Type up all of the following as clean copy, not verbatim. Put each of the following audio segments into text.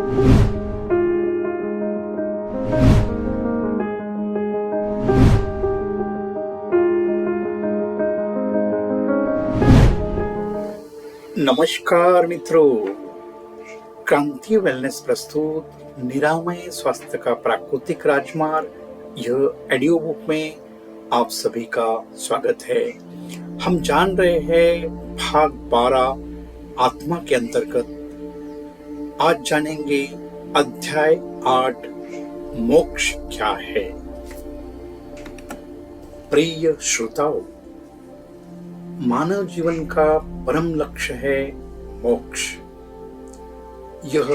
नमस्कार मित्रों, क्रांति वेलनेस प्रस्तुत निरामय स्वास्थ्य का प्राकृतिक राजमार्ग यह ऑडियो बुक में आप सभी का स्वागत है। हम जान रहे हैं भाग 12 आत्मा के अंतर्गत आज जानेंगे अध्याय 8 मोक्ष क्या है। प्रिय श्रोताओ, मानव जीवन का परम लक्ष्य है मोक्ष। यह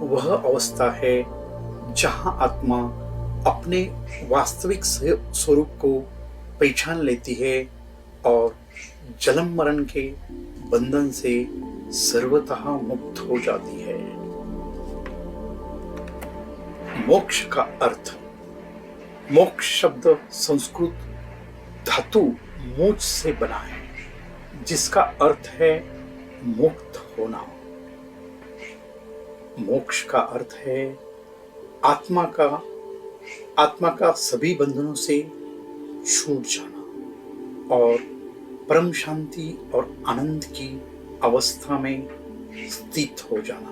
वह अवस्था है जहां आत्मा अपने वास्तविक स्वरूप को पहचान लेती है और जन्म मरण के बंधन से सर्वतः मुक्त हो जाती है। मोक्ष का अर्थ। मोक्ष शब्द संस्कृत धातु मोक्ष से बना है, जिसका अर्थ है मुक्त होना। मोक्ष का अर्थ है आत्मा का सभी बंधनों से छूट जाना और परम शांति और आनंद की अवस्था में स्थित हो जाना।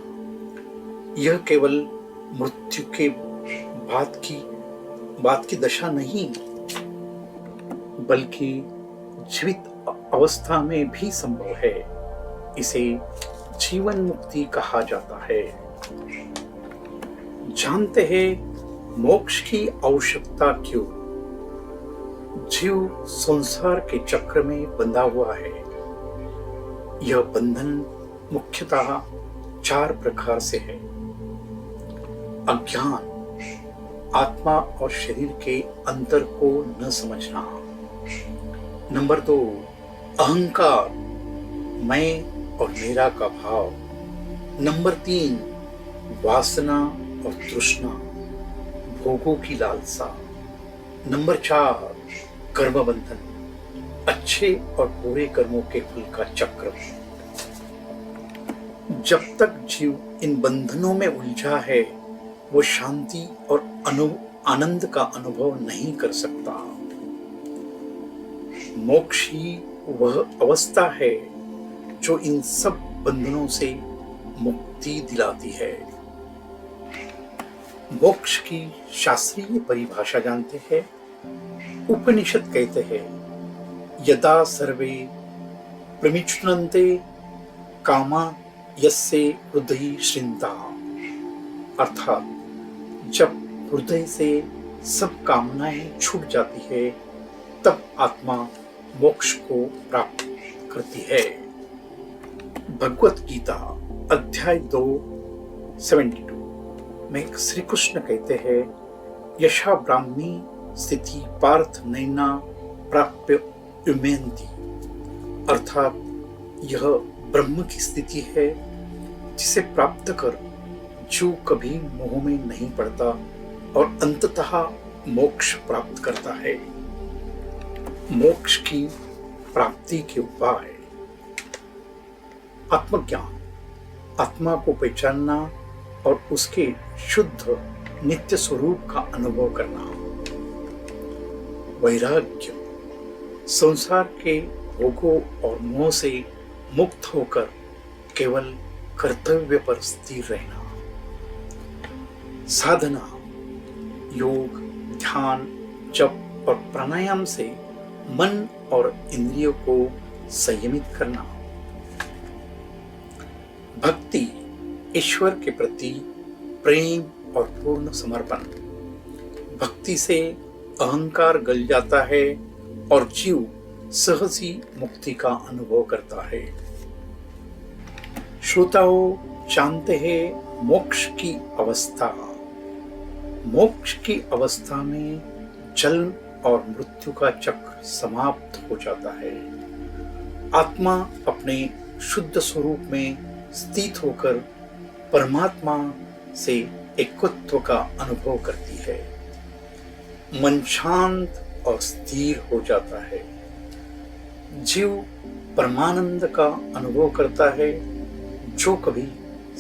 यह केवल मृत्यु के बाद की दशा नहीं, बल्कि जीवित अवस्था में भी संभव है। इसे जीवन मुक्ति कहा जाता है। जानते हैं मोक्ष की आवश्यकता क्यों? जीव संसार के चक्र में बंधा हुआ है। यह बंधन मुख्यतः 4 प्रकार से है। अज्ञान, आत्मा और शरीर के अंतर को न समझना। नंबर 2, अहंकार, मैं और मेरा का भाव। नंबर 3, वासना और तृष्णा, भोगों की लालसा। नंबर 4, कर्मबंधन, अच्छे और बुरे कर्मों के फल का चक्र। जब तक जीव इन बंधनों में उलझा है, वो शांति और आनंद का अनुभव नहीं कर सकता। मोक्ष ही वह अवस्था है जो इन सब बंधनों से मुक्ति दिलाती है। मोक्ष की शास्त्रीय परिभाषा जानते हैं? उपनिषद कहते हैं, यदा सर्वे प्रमिच्यन्ते कामा यस्य हृदय श्रिन्ता। अर्थात जब हृदय से सब कामनाएं छूट जाती है, तब आत्मा मोक्ष को प्राप्त करती है। भगवत गीता अध्याय 2:72 में श्री कृष्ण कहते हैं, यशा ब्राह्मी स्थिति पार्थ नैना प्राप्य उमेन्ति। अर्थात यह ब्रह्म की स्थिति है जिसे प्राप्त कर जो कभी मोह में नहीं पड़ता और अंततः मोक्ष प्राप्त करता है। मोक्ष की प्राप्ति के उपाय। आत्मज्ञान, आत्मा को पहचानना और उसके शुद्ध नित्य स्वरूप का अनुभव करना। वैराग्य, संसार के भोगों और मोह से मुक्त होकर केवल कर्तव्य पर स्थिर रहना। साधना, योग, ध्यान, जप और प्राणायाम से मन और इंद्रियों को संयमित करना। भक्ति, ईश्वर के प्रति प्रेम और पूर्ण समर्पण। भक्ति से अहंकार गल जाता है और जीव सहज ही मुक्ति का अनुभव करता है। श्रोताओ, जानते हैं मोक्ष की अवस्था। मोक्ष की अवस्था में जन्म और मृत्यु का चक्र समाप्त हो जाता है। आत्मा अपने शुद्ध स्वरूप में स्थित होकर परमात्मा से एकत्व का अनुभव करती है। मन शांत और स्थिर हो जाता है। जीव परमानंद का अनुभव करता है जो कभी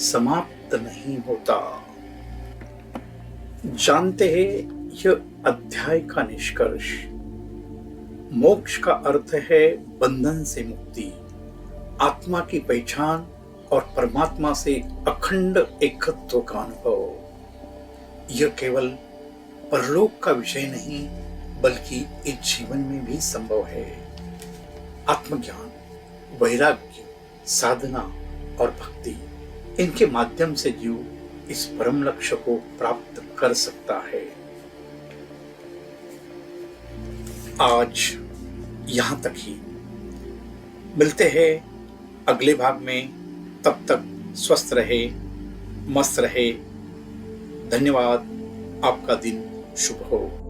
समाप्त अंत नहीं होता। जानते हैं यह अध्याय का निष्कर्ष, मोक्ष का अर्थ है बंधन से मुक्ति, आत्मा की पहचान और परमात्मा से अखंड एकत्व का अनुभव। यह केवल परलोक का विषय नहीं बल्कि इस जीवन में भी संभव है। आत्मज्ञान, वैराग्य, साधना और भक्ति, इनके माध्यम से जीव इस परम लक्ष्य को प्राप्त कर सकता है। आज यहां तक ही, मिलते हैं अगले भाग में। तब तक स्वस्थ रहे, मस्त रहे। धन्यवाद। आपका दिन शुभ हो।